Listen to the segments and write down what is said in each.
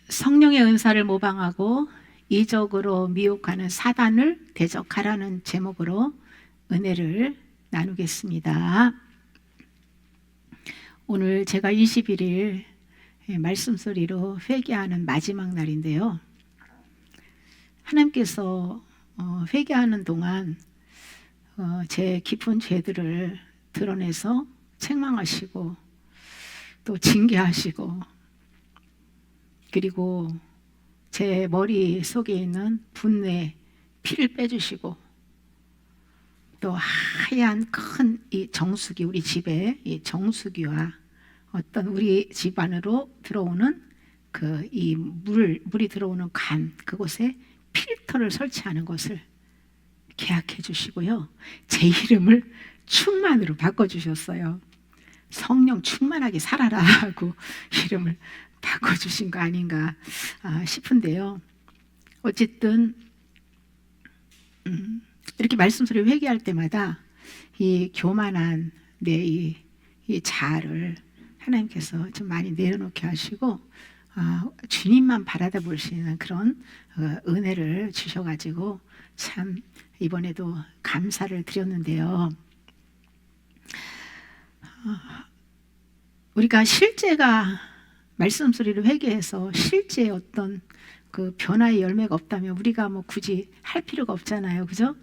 성령의 은사를 모방하고 이적으로 미혹하는 사단을 대적하라는 제목으로 은혜를 나누겠습니다. 오늘 제가 21일 말씀 소리로 회개하는 마지막 날인데요. 하나님께서 회개하는 동안 제 깊은 죄들을 드러내서 책망하시고 또 징계하시고, 그리고 제 머릿속에 있는 분뇌 피를 빼주시고, 또 하얀 큰 이 정수기, 우리 집에 이 정수기와 어떤 우리 집 안으로 들어오는 그 이 물이 들어오는 관, 그곳에 필터를 설치하는 것을 계약해 주시고요, 제 이름을 충만으로 바꿔주셨어요. 성령 충만하게 살아라 하고 이름을 바꿔주신 거 아닌가 싶은데요. 어쨌든 이렇게 말씀 소리 회개할 때마다 이 교만한 내 이 자아를 하나님께서 좀 많이 내려놓게 하시고 주님만 바라다 볼 수 있는 그런 은혜를 주셔가지고 참 이번에도 감사를 드렸는데요. 우리가 실제가 말씀 소리를 회개해서 실제 어떤 그 변화의 열매가 없다면 우리가 뭐 굳이 할 필요가 없잖아요, 그죠?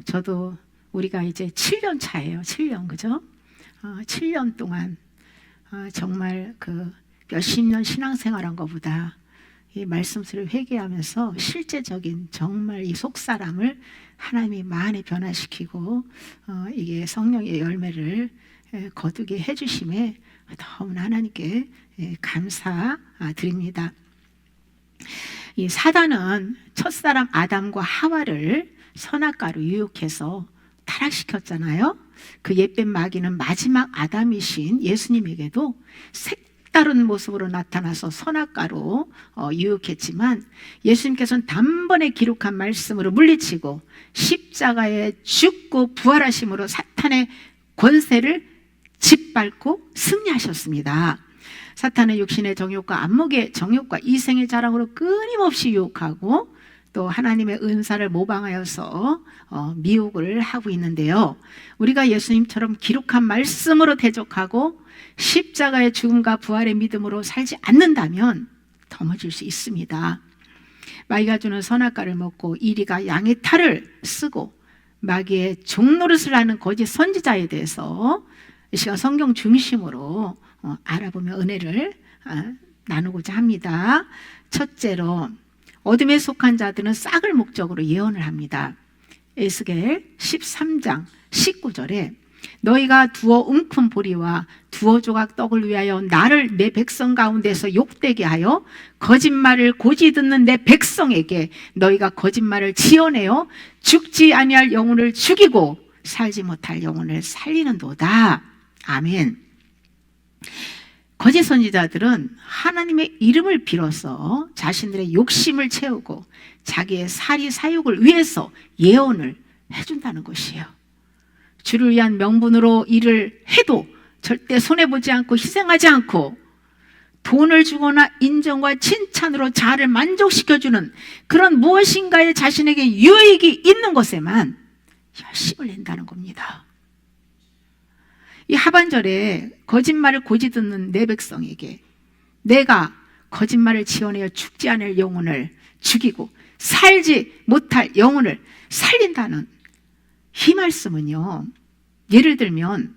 저도 우리가 이제 7년 차예요, 7년, 그죠? 7년 동안 정말 그 몇십 년 신앙생활한 것보다 이 말씀 소리를 회개하면서 실제적인 정말 이 속사람을 하나님이 많이 변화시키고 이게 성령의 열매를 거두게 해주심에 너무나 하나님께 감사드립니다. 이 사단은 첫사람 아담과 하와를 선악과로 유혹해서 타락시켰잖아요. 그 옛뱀 마귀는 마지막 아담이신 예수님에게도 색다른 모습으로 나타나서 선악과로 유혹했지만, 예수님께서는 단번에 기록한 말씀으로 물리치고 십자가에 죽고 부활하심으로 사탄의 권세를 짓밟고 승리하셨습니다. 사탄은 육신의 정욕과 안목의 정욕과 이생의 자랑으로 끊임없이 유혹하고 또 하나님의 은사를 모방하여서 미혹을 하고 있는데요. 우리가 예수님처럼 기록한 말씀으로 대적하고 십자가의 죽음과 부활의 믿음으로 살지 않는다면 넘어질 수 있습니다. 마귀가 주는 선악과를 먹고 이리가 양의 탈을 쓰고 마귀의 종노릇을 하는 거짓 선지자에 대해서 이 시간 성경 중심으로 알아보며 은혜를 나누고자 합니다. 첫째로, 어둠에 속한 자들은 싹을 목적으로 예언을 합니다. 에스겔 13장 19절에 너희가 두어 움큼 보리와 두어 조각 떡을 위하여 나를 내 백성 가운데서 욕되게 하여 거짓말을 고지 듣는 내 백성에게 너희가 거짓말을 지어내어 죽지 아니할 영혼을 죽이고 살지 못할 영혼을 살리는도다. 아멘. 거짓 선지자들은 하나님의 이름을 빌어서 자신들의 욕심을 채우고 자기의 사리 사욕을 위해서 예언을 해준다는 것이에요. 주를 위한 명분으로 일을 해도 절대 손해보지 않고 희생하지 않고 돈을 주거나 인정과 칭찬으로 자아를 만족시켜주는 그런 무엇인가에 자신에게 유익이 있는 것에만 열심을 낸다는 겁니다. 이 하반절에 거짓말을 고지 듣는 내 백성에게 내가 거짓말을 지어내어 죽지 않을 영혼을 죽이고 살지 못할 영혼을 살린다는 이 말씀은요, 예를 들면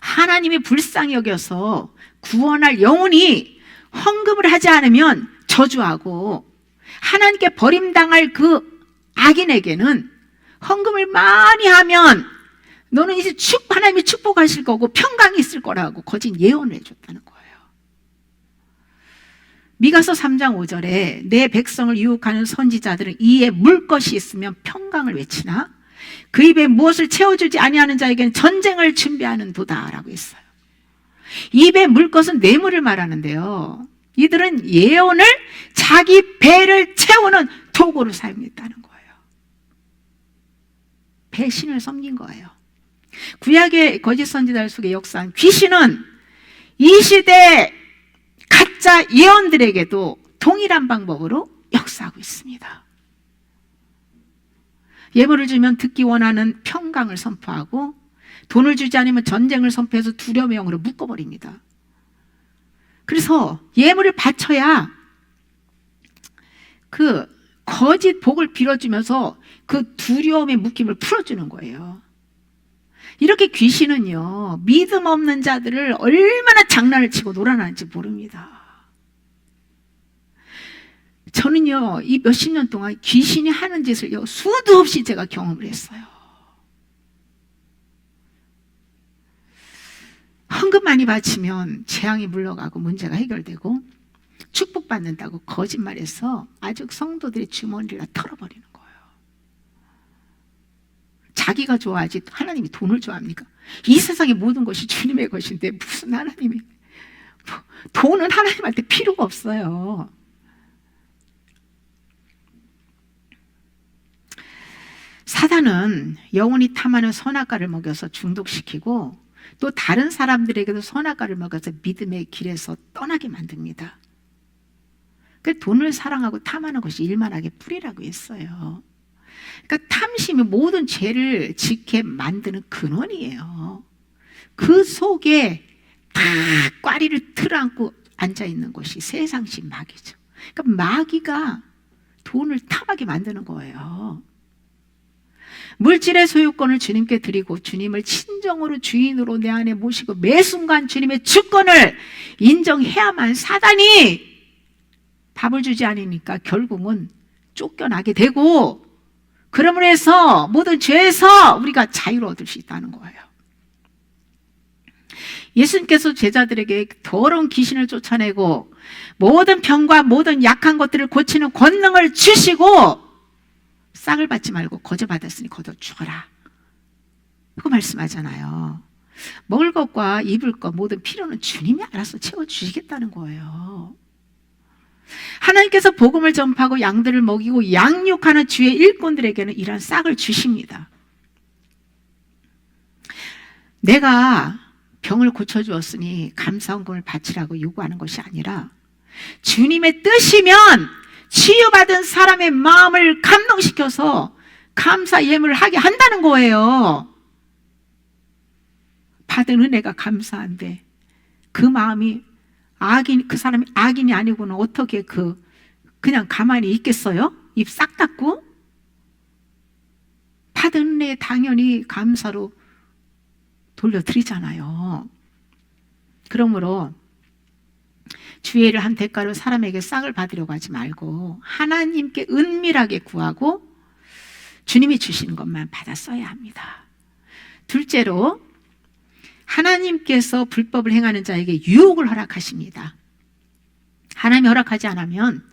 하나님이 불쌍히 여겨서 구원할 영혼이 헌금을 하지 않으면 저주하고, 하나님께 버림당할 그 악인에게는 헌금을 많이 하면 너는 이제 하나님이 축복하실 거고 평강이 있을 거라고 거짓 예언을 해줬다는 거예요. 미가서 3장 5절에 내 백성을 유혹하는 선지자들은 이에 물 것이 있으면 평강을 외치나 그 입에 무엇을 채워주지 아니하는 자에게는 전쟁을 준비하는 도다라고 했어요. 입에 물 것은 뇌물을 말하는데요, 이들은 예언을 자기 배를 채우는 도구로 사용했다는 거예요. 배신을 섬긴 거예요. 구약의 거짓 선지자들 속에 역사한 귀신은 이 시대 가짜 가짜 예언들에게도 동일한 방법으로 역사하고 있습니다. 예물을 주면 듣기 원하는 평강을 선포하고 돈을 주지 않으면 전쟁을 선포해서 두려움의 영으로 묶어버립니다. 그래서 예물을 바쳐야 그 거짓 복을 빌어주면서 그 두려움의 묶임을 풀어주는 거예요. 이렇게 귀신은요, 믿음 없는 자들을 얼마나 장난을 치고 놀아나는지 모릅니다. 저는요, 이 몇십 년 동안 귀신이 하는 짓을요, 수도 없이 제가 경험을 했어요. 헌금 많이 바치면 재앙이 물러가고 문제가 해결되고 축복받는다고 거짓말해서 아주 성도들의 주머니를 다 털어버리는 거예요. 자기가 좋아하지 하나님이 돈을 좋아합니까? 이 세상의 모든 것이 주님의 것인데 무슨 하나님이, 돈은 하나님한테 필요가 없어요. 사단은 영혼이 탐하는 선악과를 먹여서 중독시키고 또 다른 사람들에게도 선악과를 먹여서 믿음의 길에서 떠나게 만듭니다. 그 돈을 사랑하고 탐하는 것이 일만하게 뿌리라고 했어요. 그러니까 탐심이 모든 죄를 짓게 만드는 근원이에요. 그 속에 다 꽈리를 틀어안고 앉아있는 것이 세상식 마귀죠. 그러니까 마귀가 돈을 탐하게 만드는 거예요. 물질의 소유권을 주님께 드리고 주님을 친정으로 주인으로 내 안에 모시고 매 순간 주님의 주권을 인정해야만 사단이 밥을 주지 않으니까 결국은 쫓겨나게 되고, 그러므로 해서 모든 죄에서 우리가 자유를 얻을 수 있다는 거예요. 예수님께서 제자들에게 더러운 귀신을 쫓아내고 모든 병과 모든 약한 것들을 고치는 권능을 주시고 싹을 받지 말고 거저 받았으니 거저 죽어라, 그거 말씀하잖아요. 먹을 것과 입을 것 모든 필요는 주님이 알아서 채워주시겠다는 거예요. 하나님께서 복음을 전파하고 양들을 먹이고 양육하는 주의 일꾼들에게는 이런 싹을 주십니다. 내가 병을 고쳐주었으니 감사헌금을 바치라고 요구하는 것이 아니라 주님의 뜻이면 치유받은 사람의 마음을 감동시켜서 감사 예물을 하게 한다는 거예요. 받은 은혜가 감사한데 그 마음이 그 사람이 악인이 아니고는 어떻게 그냥 가만히 있겠어요? 입 싹 닫고? 받은 은혜 당연히 감사로 돌려드리잖아요. 그러므로 주의를 한 대가로 사람에게 싹을 받으려고 하지 말고 하나님께 은밀하게 구하고 주님이 주시는 것만 받아 써야 합니다. 둘째로, 하나님께서 불법을 행하는 자에게 유혹을 허락하십니다. 하나님이 허락하지 않으면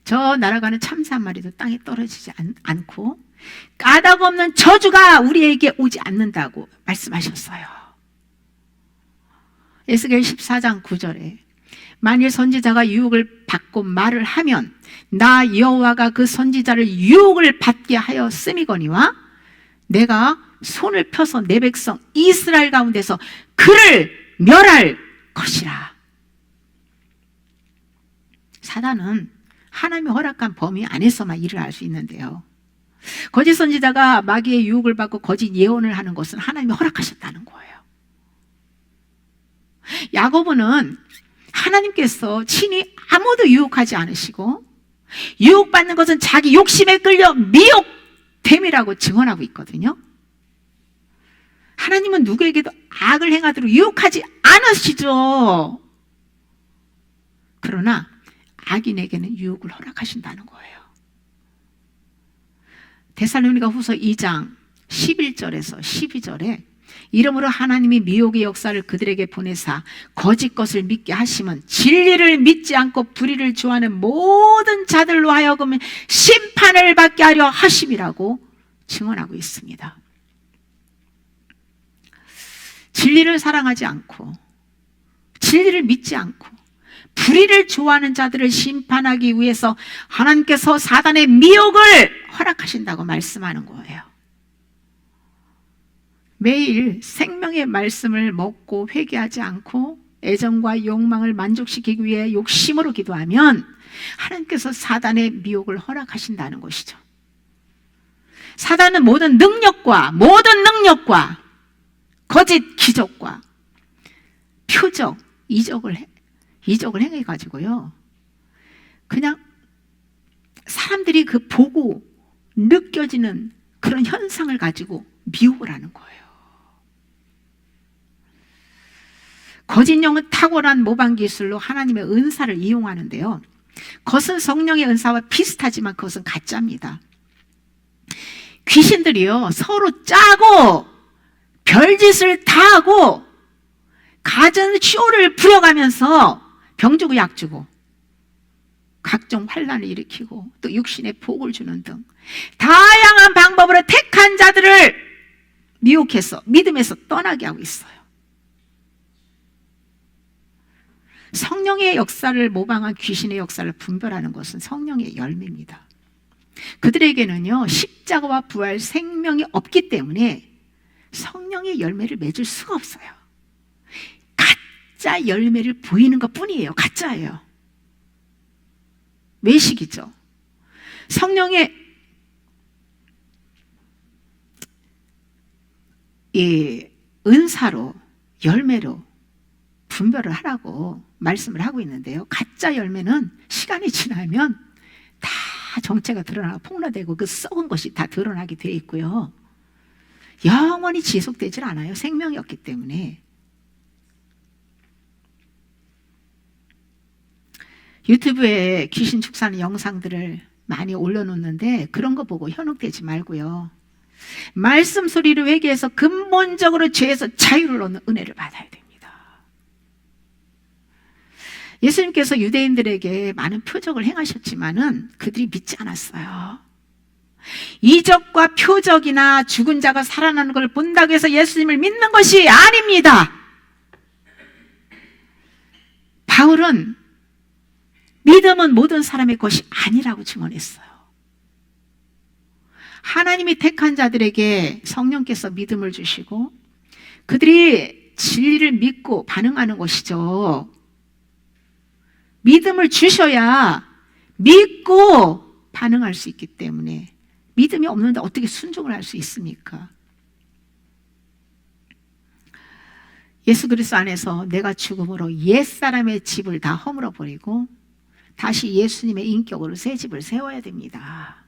저 날아가는 참새 한 마리도 땅에 떨어지지 않고 까닭 없는 저주가 우리에게 오지 않는다고 말씀하셨어요. 에스겔 14장 9절에 만일 선지자가 유혹을 받고 말을 하면 나 여호와가 그 선지자를 유혹을 받게 하였음이거니와 내가 손을 펴서 내 백성 이스라엘 가운데서 그를 멸할 것이라. 사단은 하나님이 허락한 범위 안에서만 일을 할 수 있는데요, 거짓 선지자가 마귀의 유혹을 받고 거짓 예언을 하는 것은 하나님이 허락하셨다는 거예요. 야고보는 하나님께서 친히 아무도 유혹하지 않으시고 유혹받는 것은 자기 욕심에 끌려 미혹됨이라고 증언하고 있거든요. 하나님은 누구에게도 악을 행하도록 유혹하지 않으시죠. 그러나 악인에게는 유혹을 허락하신다는 거예요. 데살로니가 후서 2장 11절에서 12절에 이러므로 하나님이 미혹의 역사를 그들에게 보내사 거짓 것을 믿게 하시면 진리를 믿지 않고 불의를 좋아하는 모든 자들로 하여금 심판을 받게 하려 하심이라고 증언하고 있습니다. 진리를 사랑하지 않고 진리를 믿지 않고 불의를 좋아하는 자들을 심판하기 위해서 하나님께서 사단의 미혹을 허락하신다고 말씀하는 거예요. 매일 생명의 말씀을 먹고 회개하지 않고 애정과 욕망을 만족시키기 위해 욕심으로 기도하면 하나님께서 사단의 미혹을 허락하신다는 것이죠. 사단은 모든 능력과 거짓 기적과 표적, 이적을 행해가지고요, 그냥 사람들이 그 보고 느껴지는 그런 현상을 가지고 미혹을 하는 거예요. 거짓 영은 탁월한 모방 기술로 하나님의 은사를 이용하는데요, 그것은 성령의 은사와 비슷하지만 그것은 가짜입니다. 귀신들이요, 서로 짜고 별짓을 다 하고 갖은 쇼를 부려가면서 병 주고 약 주고 각종 환난을 일으키고 또 육신에 복을 주는 등 다양한 방법으로 택한 자들을 미혹해서 믿음에서 떠나게 하고 있어요. 성령의 역사를 모방한 귀신의 역사를 분별하는 것은 성령의 열매입니다. 그들에게는요, 십자가와 부활 생명이 없기 때문에 성령의 열매를 맺을 수가 없어요. 가짜 열매를 보이는 것 뿐이에요. 가짜예요. 외식이죠. 성령의 이 은사로, 열매로 분별을 하라고 말씀을 하고 있는데요, 가짜 열매는 시간이 지나면 다 정체가 드러나고 폭로되고 그 썩은 것이 다 드러나게 돼 있고요, 영원히 지속되질 않아요. 생명이 없기 때문에. 유튜브에 귀신 축사하는 영상들을 많이 올려놓는데 그런 거 보고 현혹되지 말고요, 말씀 소리를 회개해서 근본적으로 죄에서 자유를 얻는 은혜를 받아야 됩니다. 예수님께서 유대인들에게 많은 표적을 행하셨지만은 그들이 믿지 않았어요. 이적과 표적이나 죽은 자가 살아나는 걸 본다고 해서 예수님을 믿는 것이 아닙니다. 바울은 믿음은 모든 사람의 것이 아니라고 증언했어요. 하나님이 택한 자들에게 성령께서 믿음을 주시고 그들이 진리를 믿고 반응하는 것이죠. 믿음을 주셔야 믿고 반응할 수 있기 때문에, 믿음이 없는데 어떻게 순종을 할 수 있습니까? 예수 그리스도 안에서 내가 죽음으로 옛사람의 집을 다 허물어 버리고 다시 예수님의 인격으로 새 집을 세워야 됩니다.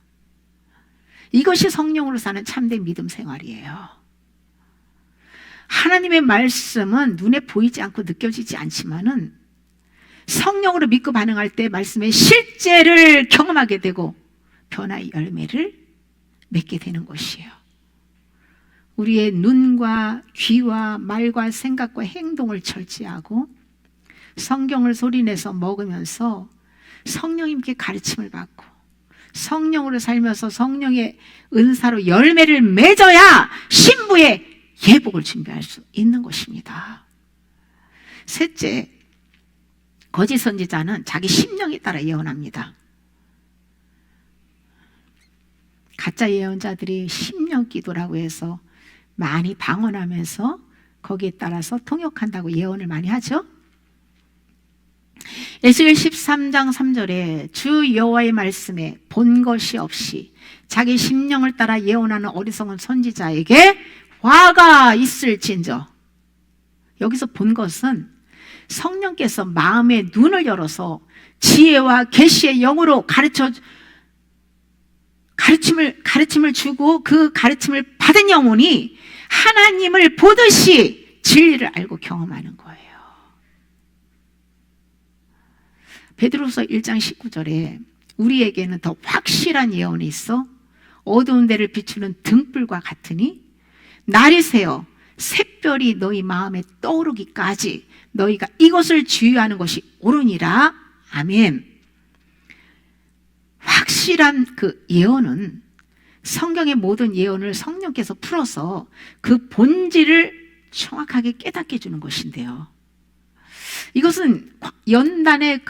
이것이 성령으로 사는 참된 믿음 생활이에요. 하나님의 말씀은 눈에 보이지 않고 느껴지지 않지만은 성령으로 믿고 반응할 때 말씀의 실제를 경험하게 되고 변화의 열매를 맺게 되는 것이에요. 우리의 눈과 귀와 말과 생각과 행동을 절제하고 성경을 소리내서 먹으면서 성령님께 가르침을 받고 성령으로 살면서 성령의 은사로 열매를 맺어야 신부의 예복을 준비할 수 있는 것입니다. 셋째, 거짓 선지자는 자기 심령에 따라 예언합니다. 가짜 예언자들이 심령 기도라고 해서 많이 방언하면서 거기에 따라서 통역한다고 예언을 많이 하죠. 에스겔 13장 3절에 주 여호와의 말씀에 본 것이 없이 자기 심령을 따라 예언하는 어리석은 선지자에게 화가 있을진저. 여기서 본 것은 성령께서 마음의 눈을 열어서 지혜와 계시의 영으로 가르침을 주고 그 가르침을 받은 영혼이 하나님을 보듯이 진리를 알고 경험하는 거예요. 베드로서 1장 19절에 우리에게는 더 확실한 예언이 있어 어두운 데를 비추는 등불과 같으니 날이 새어 샛별이 너희 마음에 떠오르기까지 너희가 이것을 주의하는 것이 옳으니라. 아멘. 확실한 그 예언은 성경의 모든 예언을 성령께서 풀어서 그 본질을 정확하게 깨닫게 해주는 것인데요, 이것은 연단의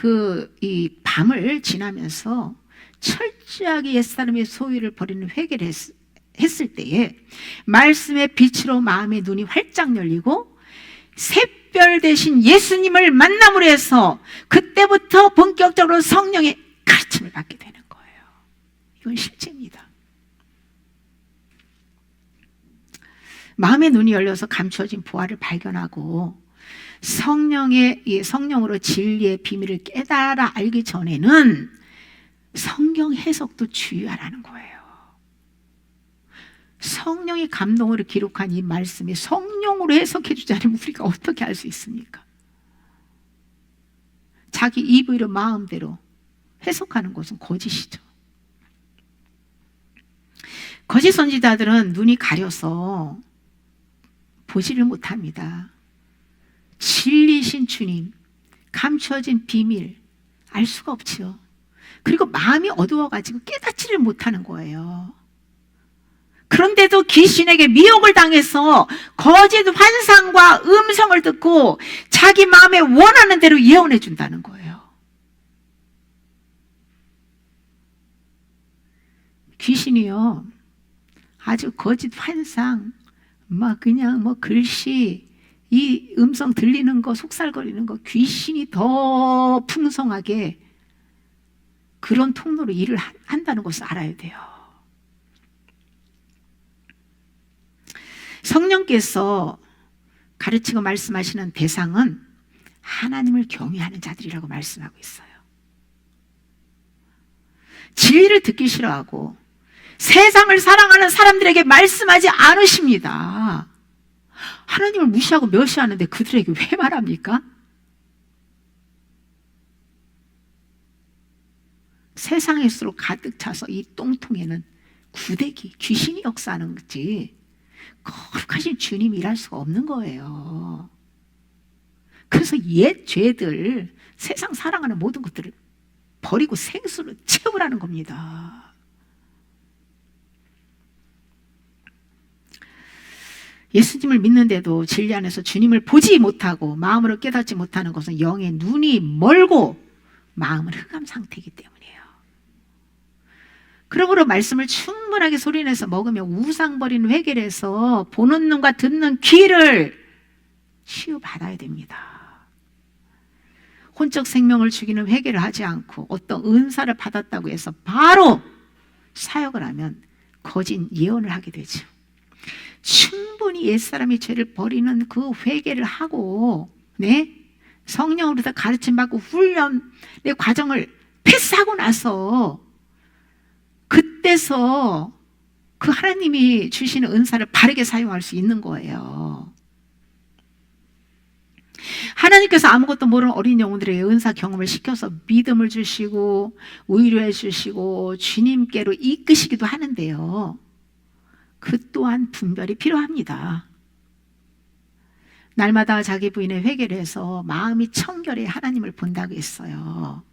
이 밤을 지나면서 철저하게 옛사람의 소유를 버리는 회개를 했을 때에 말씀의 빛으로 마음의 눈이 활짝 열리고 새 특별 대신 예수님을 만남으로 해서 그때부터 본격적으로 성령의 가르침을 받게 되는 거예요. 이건 실제입니다. 마음의 눈이 열려서 감추어진 보화를 발견하고 성령으로 진리의 비밀을 깨달아 알기 전에는 성경 해석도 주의하라는 거예요. 성령이 감동으로 기록한 이 말씀이 성령으로 해석해 주지 않으면 우리가 어떻게 알 수 있습니까? 자기 입으로 마음대로 해석하는 것은 거짓이죠. 거짓 선지자들은 눈이 가려서 보지를 못합니다. 진리신 주님, 감추어진 비밀 알 수가 없지요. 그리고 마음이 어두워가지고 깨닫지를 못하는 거예요. 그런데도 귀신에게 미혹을 당해서 거짓 환상과 음성을 듣고 자기 마음에 원하는 대로 예언해 준다는 거예요. 귀신이요, 아주 거짓 환상, 그냥 글씨, 이 음성 들리는 거, 속살거리는 거, 귀신이 더 풍성하게 그런 통로로 일을 한다는 것을 알아야 돼요. 성령께서 가르치고 말씀하시는 대상은 하나님을 경외하는 자들이라고 말씀하고 있어요. 진리를 듣기 싫어하고 세상을 사랑하는 사람들에게 말씀하지 않으십니다. 하나님을 무시하고 멸시하는데 그들에게 왜 말합니까? 세상에서 가득 차서 이 똥통에는 구데기, 귀신이 역사하는 거지 거룩하신 주님이 일할 수가 없는 거예요. 그래서 옛 죄들, 세상 사랑하는 모든 것들을 버리고 생수로 채우라는 겁니다. 예수님을 믿는데도 진리 안에서 주님을 보지 못하고 마음으로 깨닫지 못하는 것은 영의 눈이 멀고 마음은 흑암 상태이기 때문이에요. 그러므로 말씀을 충분하게 소리내서 먹으며 우상 버리는 회개를 해서 보는 눈과 듣는 귀를 치유받아야 됩니다. 혼적 생명을 죽이는 회개를 하지 않고 어떤 은사를 받았다고 해서 바로 사역을 하면 거짓 예언을 하게 되죠. 충분히 옛사람이 죄를 버리는 그 회개를 하고 성령으로부터 가르침받고 훈련의 과정을 패스하고 나서 그때서 그 하나님이 주시는 은사를 바르게 사용할 수 있는 거예요. 하나님께서 아무것도 모르는 어린 영혼들에게 은사 경험을 시켜서 믿음을 주시고 위로해 주시고 주님께로 이끄시기도 하는데요, 그 또한 분별이 필요합니다. 날마다 자기 부인의 회개를 해서 마음이 청결해 하나님을 본다고 했어요.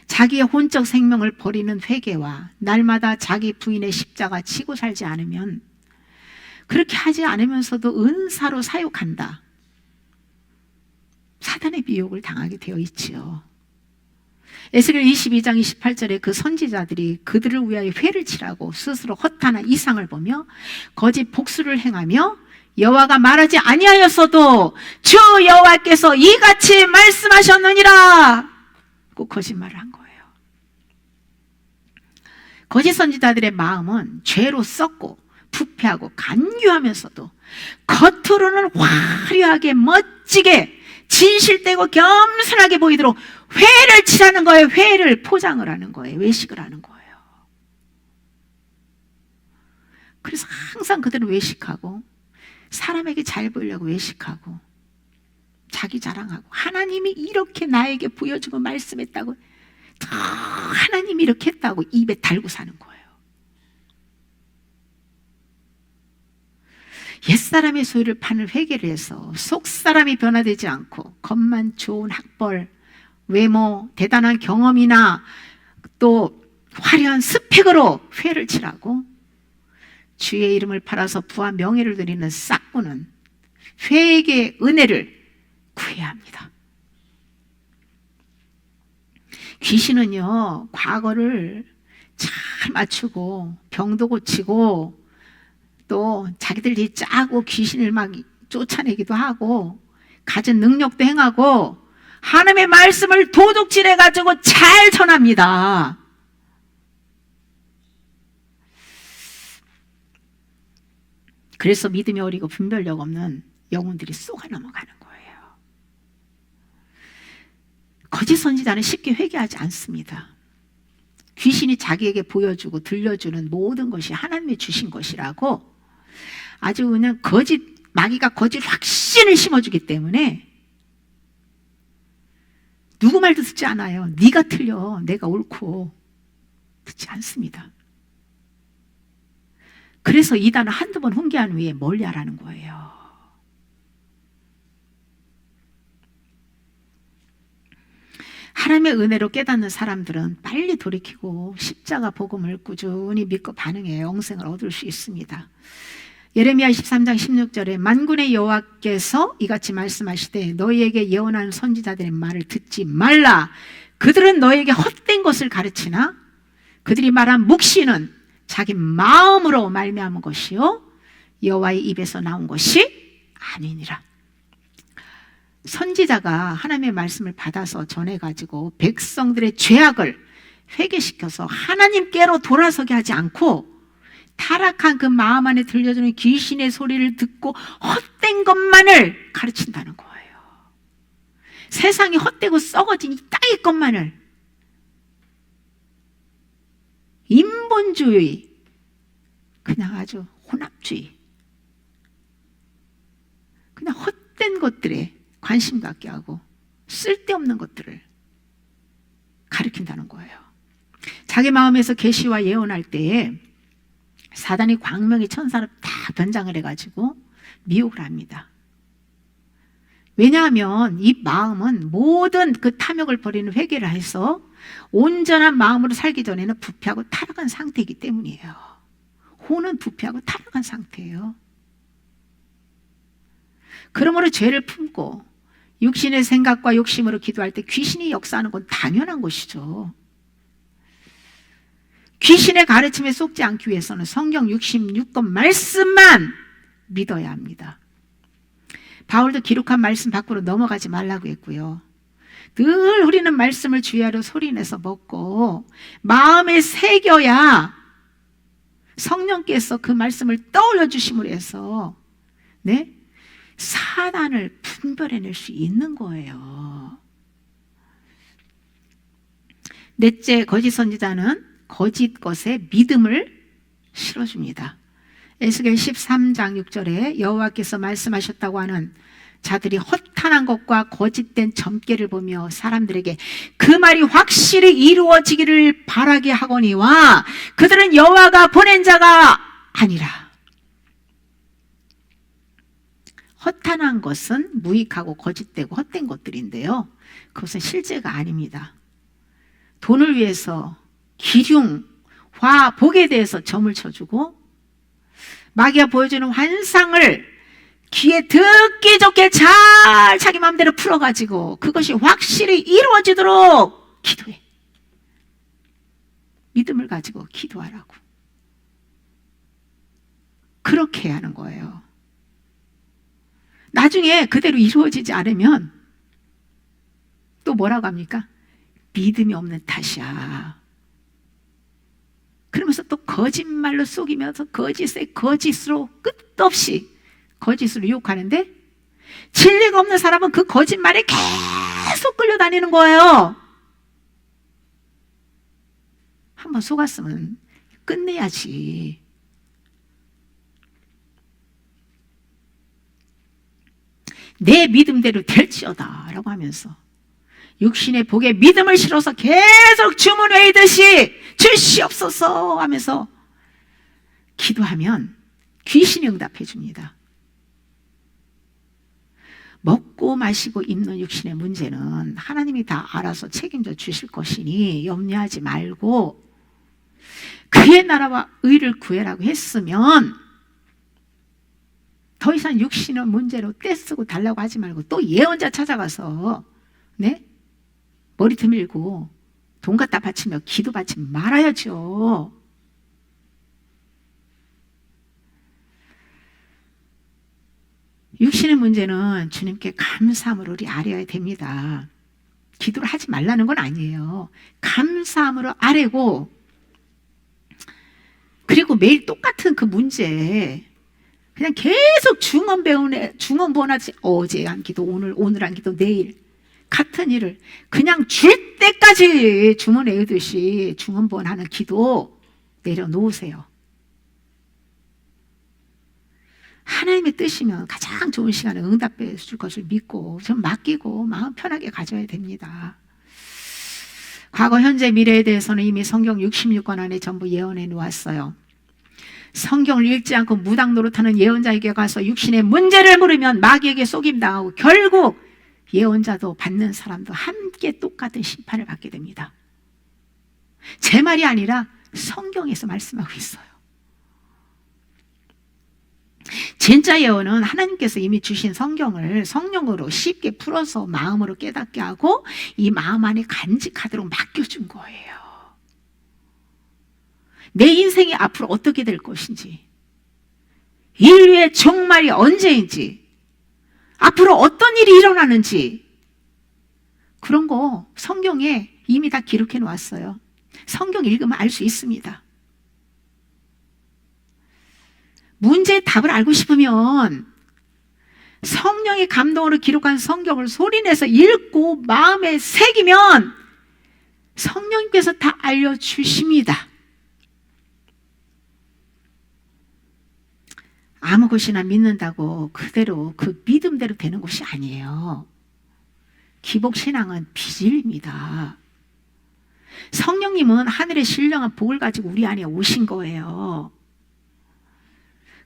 자기의 혼적 생명을 버리는 회개와 날마다 자기 부인의 십자가 지고 살지 않으면, 그렇게 하지 않으면서도 은사로 사역한다, 사단의 미혹을 당하게 되어 있지요. 에스겔 22장 28절에 그 선지자들이 그들을 위하여 회를 치라고 스스로 허탄한 이상을 보며 거짓 복수를 행하며 여호와가 말하지 아니하였어도 주 여호와께서 이같이 말씀하셨느니라 꼭 거짓말을 한 거예요. 거짓 선지자들의 마음은 죄로 썩고 부패하고 간교하면서도 겉으로는 화려하게 멋지게 진실되고 겸손하게 보이도록 회를 치라는 거예요. 회를 포장을 하는 거예요. 외식을 하는 거예요. 그래서 항상 그들은 외식하고 사람에게 잘 보이려고 외식하고 자기 자랑하고 하나님이 이렇게 나에게 보여주고 말씀했다고, 하나님이 이렇게 했다고 입에 달고 사는 거예요. 옛사람의 소유를 파는 회개를 해서 속사람이 변화되지 않고 겉만 좋은 학벌, 외모, 대단한 경험이나 또 화려한 스펙으로 회를 치라고 주의 이름을 팔아서 부와 명예를 드리는 싹구는 회개의 은혜를 구해야 합니다. 귀신은요, 과거를 잘 맞추고 병도 고치고 또 자기들이 짜고 귀신을 막 쫓아내기도 하고 가진 능력도 행하고 하나님의 말씀을 도둑질해가지고 잘 전합니다. 그래서 믿음이 어리고 분별력 없는 영혼들이 쏘가 넘어가는 거예요. 거짓 선지자는 쉽게 회개하지 않습니다. 귀신이 자기에게 보여주고 들려주는 모든 것이 하나님이 주신 것이라고 아주 그냥 마귀가 거짓 확신을 심어주기 때문에 누구 말도 듣지 않아요. 네가 틀려, 내가 옳고, 듣지 않습니다. 그래서 이단을 한두 번 훈계한 후에 멀리하라는 거예요. 하나님의 은혜로 깨닫는 사람들은 빨리 돌이키고 십자가 복음을 꾸준히 믿고 반응해 영생을 얻을 수 있습니다. 예레미야 23장 16절에 만군의 여호와께서 이같이 말씀하시되 너희에게 예언하는 선지자들의 말을 듣지 말라. 그들은 너희에게 헛된 것을 가르치나 그들이 말한 묵시는 자기 마음으로 말미암은 것이요 여호와의 입에서 나온 것이 아니니라. 선지자가 하나님의 말씀을 받아서 전해가지고 백성들의 죄악을 회개시켜서 하나님께로 돌아서게 하지 않고 타락한 그 마음 안에 들려주는 귀신의 소리를 듣고 헛된 것만을 가르친다는 거예요. 세상이 헛되고 썩어진 이 땅의 것만을, 인본주의, 그냥 아주 혼합주의, 그냥 헛된 것들에 관심 갖게 하고 쓸데없는 것들을 가르친다는 거예요. 자기 마음에서 계시와 예언할 때에 사단이 광명의 천사로 다 변장을 해가지고 미혹을 합니다. 왜냐하면 이 마음은 모든 그 탐욕을 버리는 회개를 해서 온전한 마음으로 살기 전에는 부패하고 타락한 상태이기 때문이에요. 혼은 부패하고 타락한 상태예요. 그러므로 죄를 품고 육신의 생각과 욕심으로 기도할 때 귀신이 역사하는 건 당연한 것이죠. 귀신의 가르침에 속지 않기 위해서는 성경 66권 말씀만 믿어야 합니다. 바울도 기록한 말씀 밖으로 넘어가지 말라고 했고요. 늘 우리는 말씀을 주야로 소리내서 먹고 마음에 새겨야 성령께서 그 말씀을 떠올려 주심으로 해서 사단을 분별해낼 수 있는 거예요. 넷째, 거짓 선지자는 거짓 것에 믿음을 실어줍니다. 에스겔 13장 6절에 여호와께서 말씀하셨다고 하는 자들이 허탄한 것과 거짓된 점괘를 보며 사람들에게 그 말이 확실히 이루어지기를 바라게 하거니와 그들은 여호와가 보낸 자가 아니라. 허탄한 것은 무익하고 거짓되고 헛된 것들인데요, 그것은 실제가 아닙니다. 돈을 위해서 기륭, 화, 복에 대해서 점을 쳐주고 마귀가 보여주는 환상을 귀에 듣기 좋게 잘 자기 마음대로 풀어가지고 그것이 확실히 이루어지도록 기도해. 믿음을 가지고 기도하라고. 그렇게 해야 하는 거예요. 나중에 그대로 이루어지지 않으면 또 뭐라고 합니까? 믿음이 없는 탓이야. 그러면서 또 거짓말로 속이면서 거짓으로 끝없이 거짓으로 유혹하는데 진리가 없는 사람은 그 거짓말에 계속 끌려다니는 거예요. 한번 속았으면 끝내야지. 내 믿음대로 될지어다 라고 하면서 육신의 복에 믿음을 실어서 계속 주문 외이듯이 주시옵소서 하면서 기도하면 귀신이 응답해 줍니다. 먹고 마시고 입는 육신의 문제는 하나님이 다 알아서 책임져 주실 것이니 염려하지 말고 그의 나라와 의를 구해라고 했으면 더 이상 육신의 문제로 떼쓰고 달라고 하지 말고 또 예언자 찾아가서 머리 드밀고 돈 갖다 바치며 기도 받지 말아야죠. 육신의 문제는 주님께 감사함으로 우리 아뢰어야 됩니다. 기도를 하지 말라는 건 아니에요. 감사함으로 아뢰고, 그리고 매일 똑같은 그 문제 그냥 계속 중언부언하지. 어제 한 기도, 오늘 한 기도, 내일 같은 일을 그냥 줄 때까지 주문 외우듯이 중언부언하는 기도 내려놓으세요. 하나님의 뜻이면 가장 좋은 시간에 응답해 줄 것을 믿고 좀 맡기고 마음 편하게 가져야 됩니다. 과거, 현재, 미래에 대해서는 이미 성경 66권 안에 전부 예언해 놓았어요. 성경을 읽지 않고 무당 노릇하는 예언자에게 가서 육신의 문제를 물으면 마귀에게 속임당하고 결국 예언자도 받는 사람도 함께 똑같은 심판을 받게 됩니다. 제 말이 아니라 성경에서 말씀하고 있어요. 진짜 예언은 하나님께서 이미 주신 성경을 성령으로 쉽게 풀어서 마음으로 깨닫게 하고 이 마음 안에 간직하도록 맡겨준 거예요. 내 인생이 앞으로 어떻게 될 것인지, 인류의 종말이 언제인지, 앞으로 어떤 일이 일어나는지 그런 거 성경에 이미 다 기록해 놓았어요. 성경 읽으면 알 수 있습니다. 문제의 답을 알고 싶으면 성령의 감동으로 기록한 성경을 소리내서 읽고 마음에 새기면 성령님께서 다 알려주십니다. 아무 것이나 믿는다고 그대로 그 믿음대로 되는 것이 아니에요. 기복신앙은 비질입니다. 성령님은 하늘의 신령한 복을 가지고 우리 안에 오신 거예요.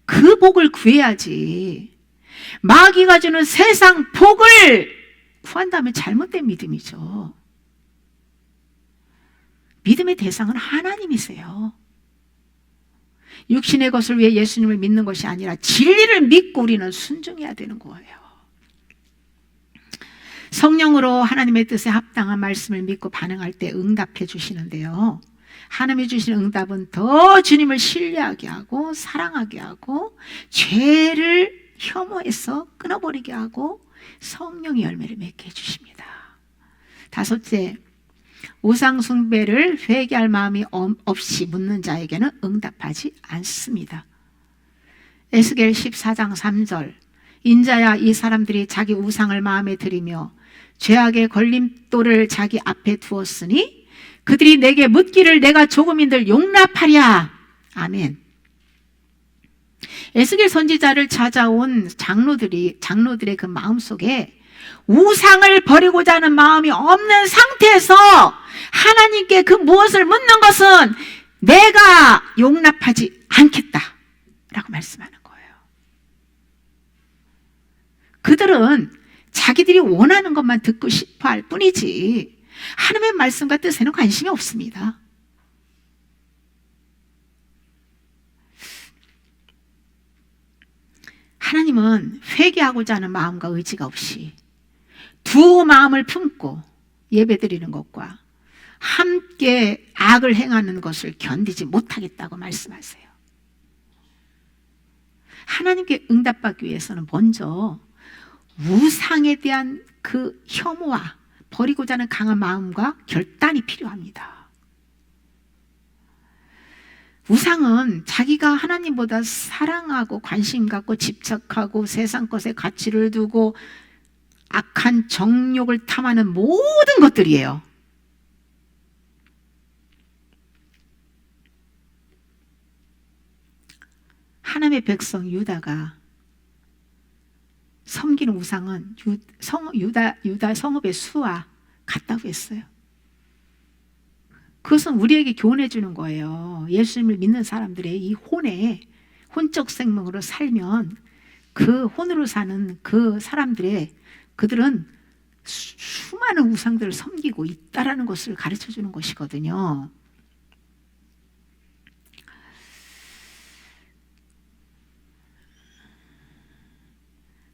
그 복을 구해야지. 마귀가 주는 세상 복을 구한다면 잘못된 믿음이죠. 믿음의 대상은 하나님이세요. 육신의 것을 위해 예수님을 믿는 것이 아니라 진리를 믿고 우리는 순종해야 되는 거예요. 성령으로 하나님의 뜻에 합당한 말씀을 믿고 반응할 때 응답해 주시는데요. 하나님이 주시는 응답은 더 주님을 신뢰하게 하고 사랑하게 하고 죄를 혐오해서 끊어버리게 하고 성령의 열매를 맺게 해주십니다. 다섯째, 우상 숭배를 회개할 마음이 없이 묻는 자에게는 응답하지 않습니다. 에스겔 14장 3절, 인자야 이 사람들이 자기 우상을 마음에 들이며 죄악의 걸림돌을 자기 앞에 두었으니 그들이 내게 묻기를 내가 조금인들 용납하랴. 아멘. 에스겔 선지자를 찾아온 장로들의 그 마음속에 우상을 버리고자 하는 마음이 없는 상태에서 하나님께 그 무엇을 묻는 것은 내가 용납하지 않겠다 라고 말씀하는 거예요. 그들은 자기들이 원하는 것만 듣고 싶어 할 뿐이지 하나님의 말씀과 뜻에는 관심이 없습니다. 하나님은 회개하고자 하는 마음과 의지가 없이 두 마음을 품고 예배드리는 것과 함께 악을 행하는 것을 견디지 못하겠다고 말씀하세요. 하나님께 응답받기 위해서는 먼저 우상에 대한 그 혐오와 버리고자 하는 강한 마음과 결단이 필요합니다. 우상은 자기가 하나님보다 사랑하고 관심 갖고 집착하고 세상 것에 가치를 두고 악한 정욕을 탐하는 모든 것들이에요. 하나님의 백성 유다가 섬기는 우상은 유다 성읍의 수와 같다고 했어요. 그것은 우리에게 교훈해 주는 거예요. 예수님을 믿는 사람들의 이 혼적 생명으로 살면 그 혼으로 사는 그 그들은 수많은 우상들을 섬기고 있다라는 것을 가르쳐 주는 것이거든요.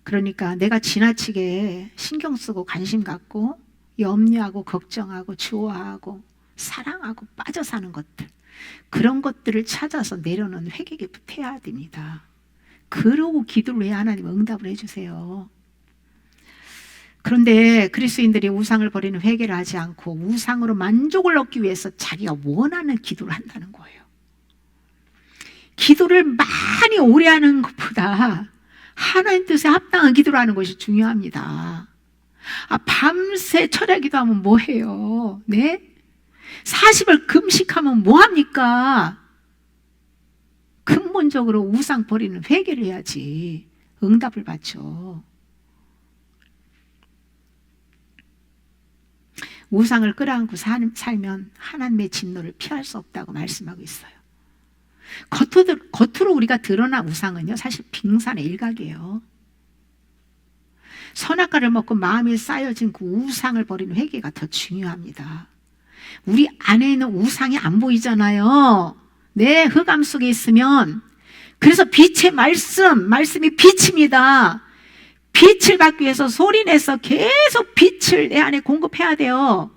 그러니까 내가 지나치게 신경 쓰고 관심 갖고 염려하고 걱정하고 좋아하고 사랑하고 빠져 사는 것들, 그런 것들을 찾아서 내려놓은 회개기부터 해야 됩니다. 그러고 기도를 해야 하나님 응답을 해주세요. 그런데 그리스도인들이 우상을 버리는 회개를 하지 않고 우상으로 만족을 얻기 위해서 자기가 원하는 기도를 한다는 거예요. 기도를 많이 오래 하는 것보다 하나님 뜻에 합당한 기도를 하는 것이 중요합니다. 밤새 철야 기도하면 뭐해요? 네? 40일 금식하면 뭐합니까? 근본적으로 우상 버리는 회개를 해야지 응답을 받죠. 우상을 끌어안고 살면 하나님의 진노를 피할 수 없다고 말씀하고 있어요. 겉으로 우리가 드러난 우상은요, 사실 빙산의 일각이에요. 선악과를 먹고 마음에 쌓여진 그 우상을 버리는 회개가 더 중요합니다. 우리 안에 있는 우상이 안 보이잖아요. 내 흑암 속에 있으면. 그래서 빛의 말씀이 빛입니다. 빛을 받기 위해서 소리내서 계속 빛을 내 안에 공급해야 돼요.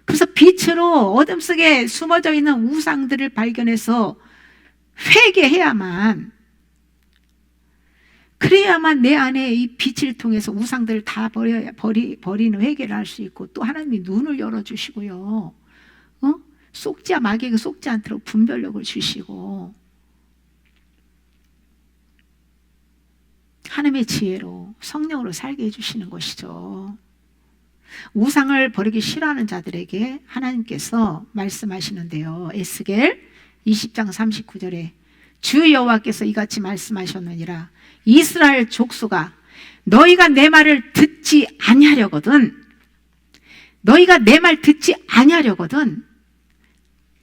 그래서 빛으로 어둠 속에 숨어져 있는 우상들을 발견해서 회개해야만, 그래야만 내 안에 이 빛을 통해서 우상들을 다 버리는 회개를 할 수 있고, 또 하나님이 눈을 열어주시고요, 마귀에게 속지 않도록 분별력을 주시고, 하나님의 지혜로 성령으로 살게 해주시는 것이죠. 우상을 버리기 싫어하는 자들에게 하나님께서 말씀하시는데요, 에스겔 20장 39절에 주 여호와께서 이같이 말씀하셨느니라. 이스라엘 족속아, 너희가 내 말을 듣지 아니하려거든, 너희가 내 말 듣지 아니하려거든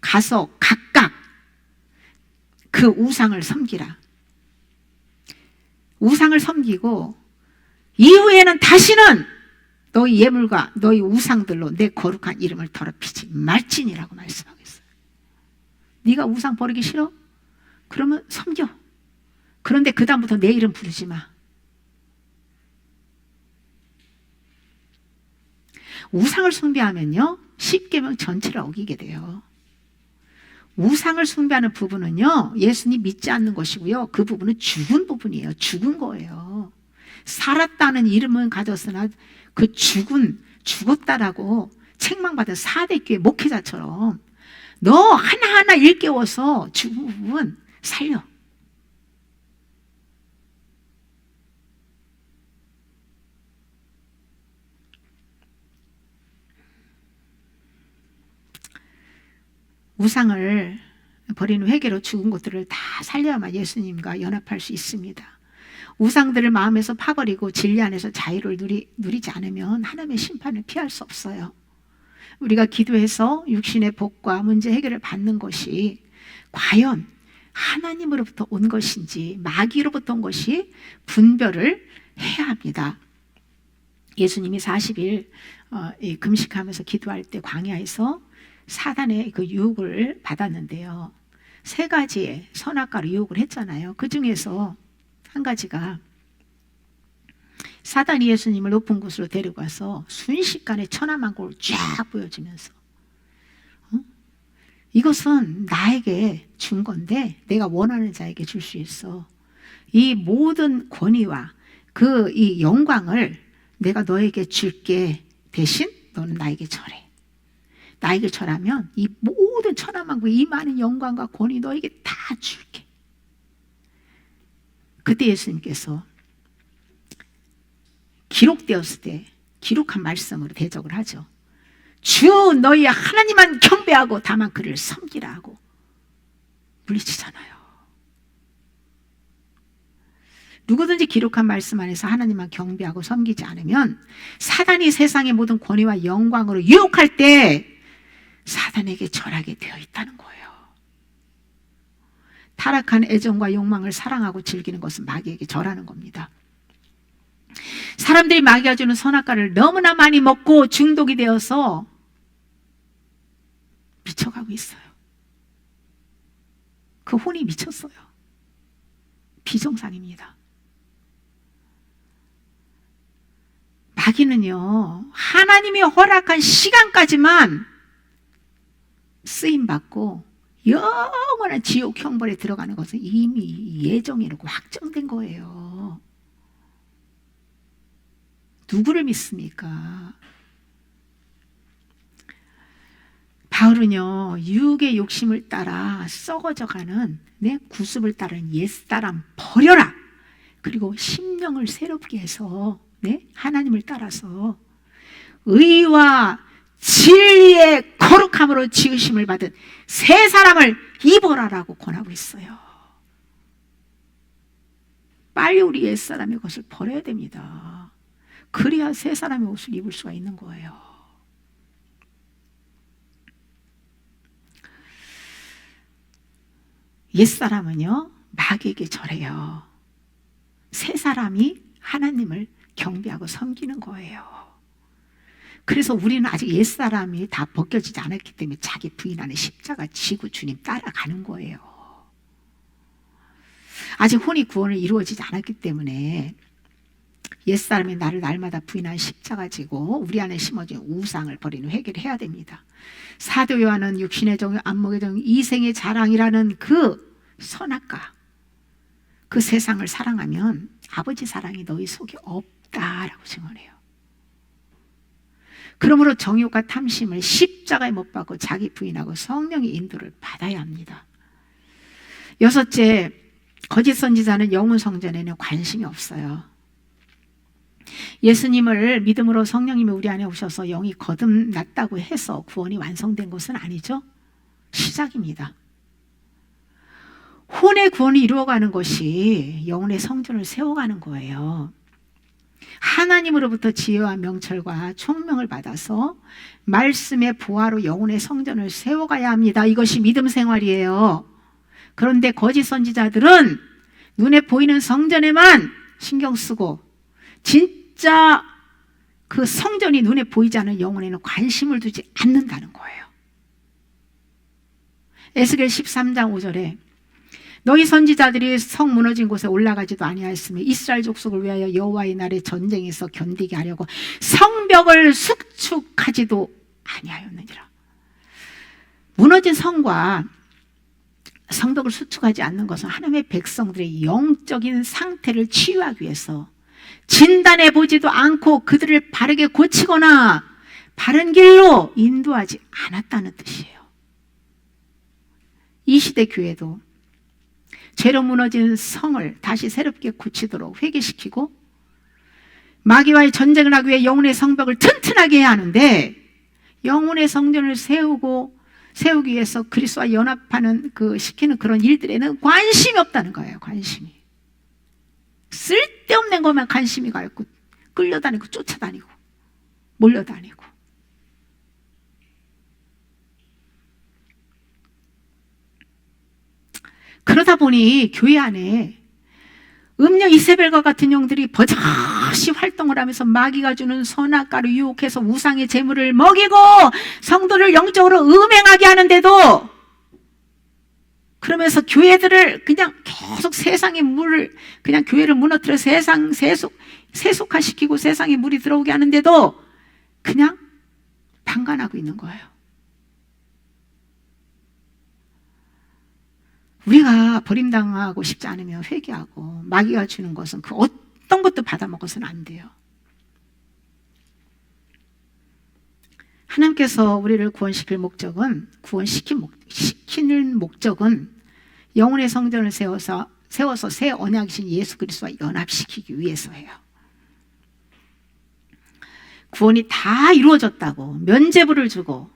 가서 각각 그 우상을 섬기라. 우상을 섬기고 이후에는 다시는 너희 예물과 너희 우상들로 내 거룩한 이름을 더럽히지 말지니라고 말씀하고 있어요. 네가 우상 버리기 싫어? 그러면 섬겨. 그런데 그 다음부터 내 이름 부르지 마. 우상을 숭배하면요, 십계명 전체를 어기게 돼요. 우상을 숭배하는 부분은요, 예수님 믿지 않는 것이고요, 그 부분은 죽은 부분이에요. 죽은 거예요. 살았다는 이름은 가졌으나 그 죽었다라고 책망받은 사대교회 목회자처럼 너 하나하나 일깨워서 죽은 부분 살려. 우상을 버리는 회개로 죽은 것들을 다 살려야만 예수님과 연합할 수 있습니다. 우상들을 마음에서 파버리고 진리 안에서 자유를 누리지 않으면 하나님의 심판을 피할 수 없어요. 우리가 기도해서 육신의 복과 문제 해결을 받는 것이 과연 하나님으로부터 온 것인지 마귀로부터 온 것이 분별을 해야 합니다. 예수님이 40일 금식하면서 기도할 때 광야에서 사단의 그 유혹을 받았는데요, 3가지의 선악과로 유혹을 했잖아요. 그 중에서 한 가지가 사단이 예수님을 높은 곳으로 데려가서 순식간에 천하만국을 쫙 보여주면서 이것은 나에게 준 건데 내가 원하는 자에게 줄 수 있어. 이 모든 권위와 이 영광을 내가 너에게 줄게. 대신 너는 나에게 절해. 나에게 절하면 이 모든 천하만국, 이 많은 영광과 권위 너에게 다 줄게. 그때 예수님께서 기록되었을 때 기록한 말씀으로 대적을 하죠. 주 너희 하나님만 경배하고 다만 그를 섬기라 하고 물리치잖아요. 누구든지 기록한 말씀 안에서 하나님만 경배하고 섬기지 않으면 사단이 세상의 모든 권위와 영광으로 유혹할 때 사단에게 절하게 되어 있다는 거예요. 타락한 애정과 욕망을 사랑하고 즐기는 것은 마귀에게 절하는 겁니다. 사람들이 마귀가 주는 선악과를 너무나 많이 먹고 중독이 되어서 미쳐가고 있어요. 그 혼이 미쳤어요. 비정상입니다. 마귀는요, 하나님이 허락한 시간까지만 쓰임받고 영원한 지옥 형벌에 들어가는 것은 이미 예정해놓고 확정된 거예요. 누구를 믿습니까? 바울은요, 육의 욕심을 따라 썩어져가는 내 구습을 따른 옛사람 버려라. 그리고 심령을 새롭게 해서 하나님을 따라서 의와 진리의 거룩함으로 지으심을 받은 새 사람을 입어라라고 권하고 있어요. 빨리 우리 옛사람의 것을 버려야 됩니다. 그래야 새 사람의 옷을 입을 수가 있는 거예요. 옛사람은요, 마귀에게 절해요. 새 사람이 하나님을 경배하고 섬기는 거예요. 그래서 우리는 아직 옛사람이 다 벗겨지지 않았기 때문에 자기 부인 안에 십자가 지고 주님 따라가는 거예요. 아직 혼이 구원을 이루어지지 않았기 때문에 옛사람이 나를 날마다 부인한 십자가 지고 우리 안에 심어진 우상을 버리는 회개를 해야 됩니다. 사도 요한은 육신의 정, 안목의 정, 이생의 자랑이라는 그 선악과 그 세상을 사랑하면 아버지 사랑이 너희 속에 없다라고 증언해요. 그러므로 정욕과 탐심을 십자가에 못 박고 자기 부인하고 성령의 인도를 받아야 합니다. 여섯째, 거짓 선지자는 영혼 성전에는 관심이 없어요. 예수님을 믿음으로 성령님이 우리 안에 오셔서 영이 거듭났다고 해서 구원이 완성된 것은 아니죠. 시작입니다. 혼의 구원이 이루어가는 것이 영혼의 성전을 세워가는 거예요. 하나님으로부터 지혜와 명철과 총명을 받아서 말씀의 보화로 영혼의 성전을 세워가야 합니다. 이것이 믿음 생활이에요. 그런데 거짓 선지자들은 눈에 보이는 성전에만 신경 쓰고 진짜 그 성전이 눈에 보이지 않는 영혼에는 관심을 두지 않는다는 거예요. 에스겔 13장 5절에 너희 선지자들이 성 무너진 곳에 올라가지도 아니하였으며 이스라엘 족속을 위하여 여호와의 날에 전쟁에서 견디게 하려고 성벽을 수축하지도 아니하였느니라. 무너진 성과 성벽을 수축하지 않는 것은 하나님의 백성들의 영적인 상태를 치유하기 위해서 진단해 보지도 않고 그들을 바르게 고치거나 바른 길로 인도하지 않았다는 뜻이에요. 이 시대 교회도 죄로 무너진 성을 다시 새롭게 고치도록 회개시키고 마귀와의 전쟁을 하기 위해 영혼의 성벽을 튼튼하게 해야 하는데 영혼의 성전을 세우기 위해서 그리스도와 연합하는 시키는 그런 일들에는 관심이 없다는 거예요. 관심이. 쓸데없는 것만 관심이 가 있고 끌려다니고 쫓아다니고 몰려다니고. 그러다 보니 교회 안에 음녀 이세벨과 같은 영들이 버젓이 활동을 하면서 마귀가 주는 선악과로 유혹해서 우상의 재물을 먹이고 성도를 영적으로 음행하게 하는데도 그러면서 교회들을 그냥 계속 세상의 물을 그냥 교회를 무너뜨려 세상 세속화시키고 세상에 물이 들어오게 하는데도 그냥 방관하고 있는 거예요. 우리가 버림당하고 싶지 않으면 회개하고 마귀가 주는 것은 그 어떤 것도 받아먹어서는 안 돼요. 하나님께서 우리를 구원시키는 목적은 영혼의 성전을 세워서 새 언약이신 예수 그리스도와 연합시키기 위해서예요. 구원이 다 이루어졌다고 면죄부를 주고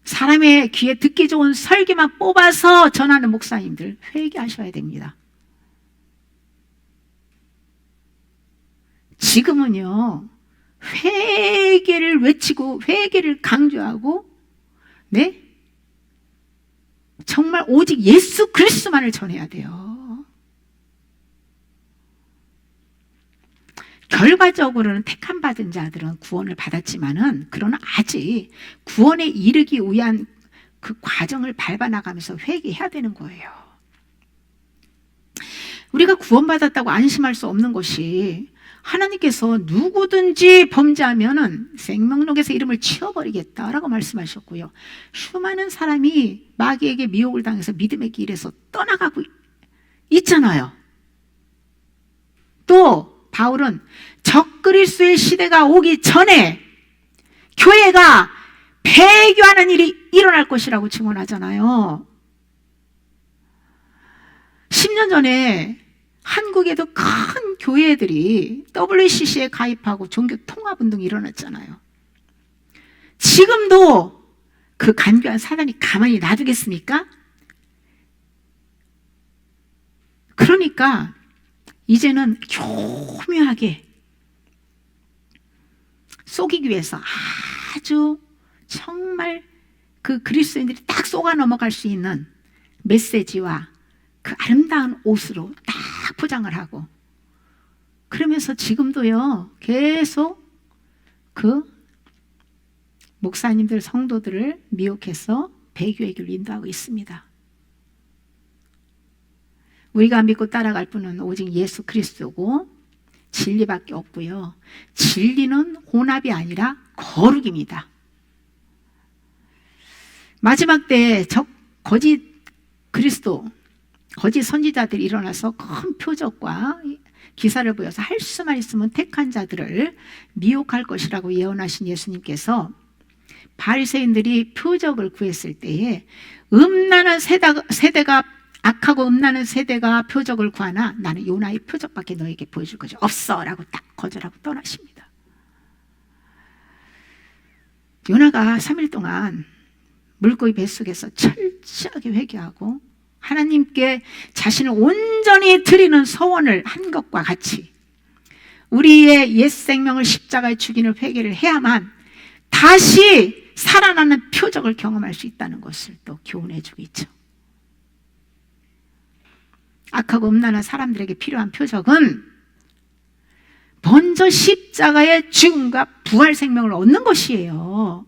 사람의 귀에 듣기 좋은 설교만 뽑아서 전하는 목사님들 회개하셔야 됩니다. 지금은요, 회개를 외치고 회개를 강조하고 정말 오직 예수 그리스도만을 전해야 돼요. 결과적으로는 택함 받은 자들은 구원을 받았지만은 그러나 아직 구원에 이르기 위한 그 과정을 밟아나가면서 회개해야 되는 거예요. 우리가 구원받았다고 안심할 수 없는 것이 하나님께서 누구든지 범죄하면은 생명록에서 이름을 치워버리겠다라고 말씀하셨고요. 수많은 사람이 마귀에게 미혹을 당해서 믿음의 길에서 떠나가고 있잖아요. 또 바울은 적그리스도의 시대가 오기 전에 교회가 폐교하는 일이 일어날 것이라고 증언하잖아요. 10년 전에 한국에도 큰 교회들이 WCC에 가입하고 종교 통합운동이 일어났잖아요. 지금도 그 간교한 사단이 가만히 놔두겠습니까? 그러니까 이제는 교묘하게 속이기 위해서 아주 정말 그 그리스도인들이 딱 속아 넘어갈 수 있는 메시지와 그 아름다운 옷으로 딱 포장을 하고, 그러면서 지금도요 계속 그 목사님들 성도들을 미혹해서 배교의 길로 인도하고 있습니다. 우리가 믿고 따라갈 분은 오직 예수 그리스도고 진리밖에 없고요. 진리는 혼합이 아니라 거룩입니다. 마지막 때 거짓 그리스도, 거짓 선지자들이 일어나서 큰 표적과 기사를 보여서 할 수만 있으면 택한 자들을 미혹할 것이라고 예언하신 예수님께서 바리새인들이 표적을 구했을 때에 음란한 세대가 악하고 음란한 세대가 표적을 구하나 나는 요나의 표적밖에 너에게 보여줄 것이 없어 라고 딱 거절하고 떠나십니다. 요나가 3일 동안 물고기 뱃속에서 철저하게 회개하고 하나님께 자신을 온전히 드리는 서원을 한 것과 같이 우리의 옛 생명을 십자가에 죽이는 회개를 해야만 다시 살아나는 표적을 경험할 수 있다는 것을 또 교훈해주고 있죠. 악하고 음란한 사람들에게 필요한 표적은 먼저 십자가의 죽음과 부활 생명을 얻는 것이에요.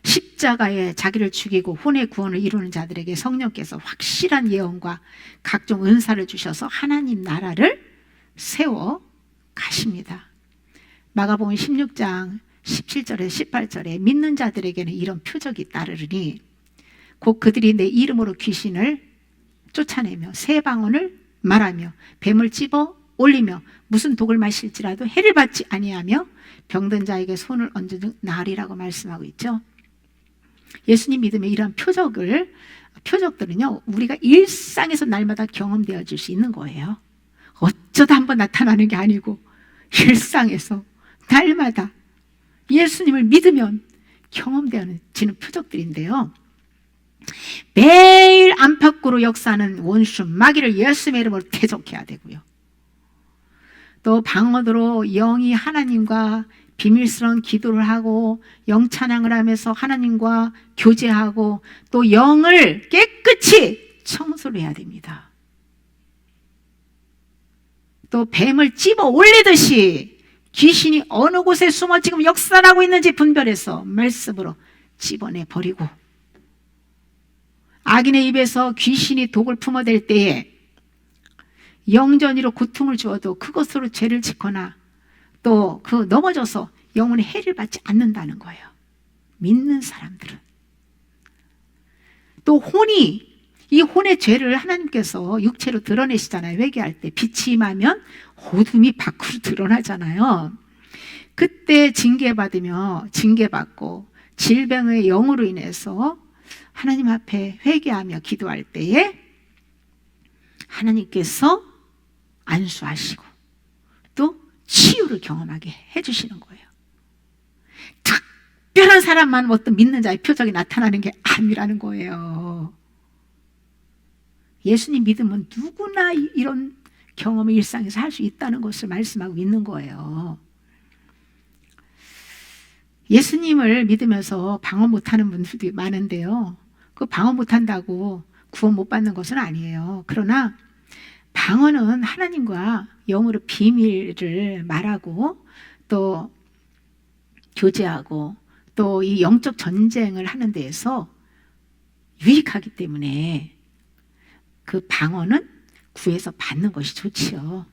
십자가에 자기를 죽이고 혼의 구원을 이루는 자들에게 성령께서 확실한 예언과 각종 은사를 주셔서 하나님 나라를 세워 가십니다. 마가복음 16장 17절에 18절에 믿는 자들에게는 이런 표적이 따르니 곧 그들이 내 이름으로 귀신을 쫓아내며 새 방언을 말하며 뱀을 찝어 올리며 무슨 독을 마실지라도 해를 받지 아니하며 병든 자에게 손을 얹은 나으리라고 말씀하고 있죠. 예수님 믿음의 이러한 표적들은요 우리가 일상에서 날마다 경험되어질 수 있는 거예요. 어쩌다 한번 나타나는 게 아니고 일상에서 날마다 예수님을 믿으면 경험되어지는 표적들인데요, 매일 안팎으로 역사하는 원수 마귀를 예수님의 이름으로 대적해야 되고요, 또 방언으로 영이 하나님과 비밀스러운 기도를 하고 영찬양을 하면서 하나님과 교제하고 또 영을 깨끗이 청소를 해야 됩니다. 또 뱀을 찝어 올리듯이 귀신이 어느 곳에 숨어 지금 역사를 하고 있는지 분별해서 말씀으로 찝어내 버리고, 악인의 입에서 귀신이 독을 품어댈 때에 영전이로 고통을 주어도 그것으로 죄를 짓거나 또 그 넘어져서 영혼의 해를 받지 않는다는 거예요. 믿는 사람들은. 또 이 혼의 죄를 하나님께서 육체로 드러내시잖아요. 회개할 때 빛이 임하면 어둠이 밖으로 드러나잖아요. 그때 징계받고 질병의 영으로 인해서 하나님 앞에 회개하며 기도할 때에 하나님께서 안수하시고 또 치유를 경험하게 해주시는 거예요. 특별한 사람만 어떤 믿는 자의 표적이 나타나는 게 아니라는 거예요. 예수님 믿으면 누구나 이런 경험을 일상에서 할 수 있다는 것을 말씀하고 있는 거예요. 예수님을 믿으면서 방언 못하는 분들도 많은데요, 그 방언 못한다고 구원 못 받는 것은 아니에요. 그러나 방언은 하나님과 영으로 비밀을 말하고 또 교제하고 또 이 영적 전쟁을 하는 데에서 유익하기 때문에 그 방어는 구해서 받는 것이 좋지요.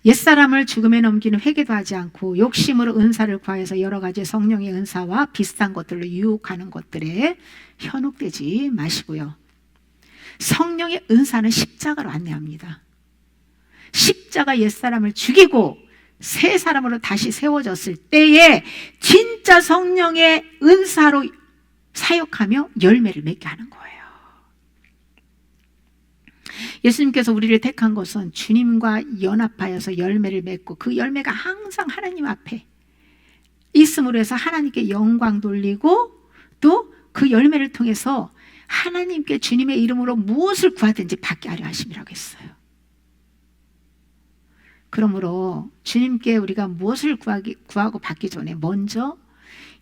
옛사람을 죽음에 넘기는 회개도 하지 않고 욕심으로 은사를 구하여서 여러 가지 성령의 은사와 비슷한 것들로 유혹하는 것들에 현혹되지 마시고요. 성령의 은사는 십자가로 안내합니다. 십자가 옛사람을 죽이고 새 사람으로 다시 세워졌을 때에 진짜 성령의 은사로 사역하며 열매를 맺게 하는 거예요. 예수님께서 우리를 택한 것은 주님과 연합하여서 열매를 맺고 그 열매가 항상 하나님 앞에 있음으로 해서 하나님께 영광 돌리고 또 그 열매를 통해서 하나님께 주님의 이름으로 무엇을 구하든지 받게 하려 하심이라고 했어요. 그러므로 주님께 우리가 무엇을 구하고 받기 전에 먼저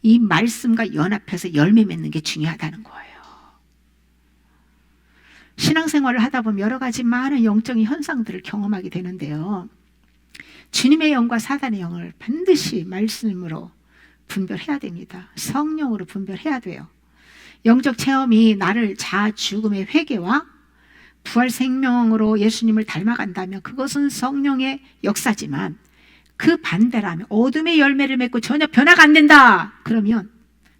이 말씀과 연합해서 열매 맺는 게 중요하다는 거예요. 신앙생활을 하다 보면 여러 가지 많은 영적인 현상들을 경험하게 되는데요. 주님의 영과 사단의 영을 반드시 말씀으로 분별해야 됩니다. 성령으로 분별해야 돼요. 영적 체험이 나를 자아 죽음의 회개와 부활 생명으로 예수님을 닮아간다면 그것은 성령의 역사지만 그 반대라면 어둠의 열매를 맺고 전혀 변화가 안 된다. 그러면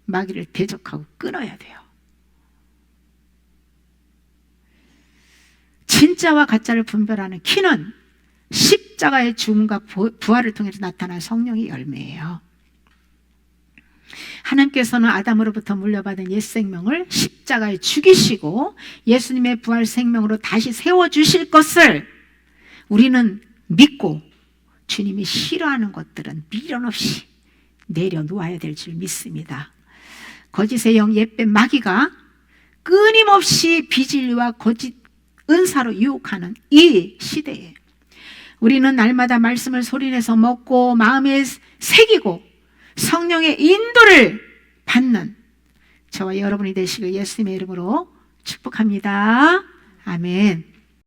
마귀를 대적하고 끊어야 돼요. 진짜와 가짜를 분별하는 키는 십자가의 죽음과 부활을 통해서 나타난 성령의 열매예요. 하나님께서는 아담으로부터 물려받은 옛 생명을 십자가에 죽이시고 예수님의 부활 생명으로 다시 세워주실 것을 우리는 믿고 주님이 싫어하는 것들은 미련 없이 내려놓아야 될 줄 믿습니다. 거짓의 영 옛뱀 마귀가 끊임없이 비진리와 거짓 은사로 유혹하는 이 시대에 우리는 날마다 말씀을 소리내서 먹고 마음에 새기고 성령의 인도를 받는 저와 여러분이 되시길 예수님의 이름으로 축복합니다. 아멘.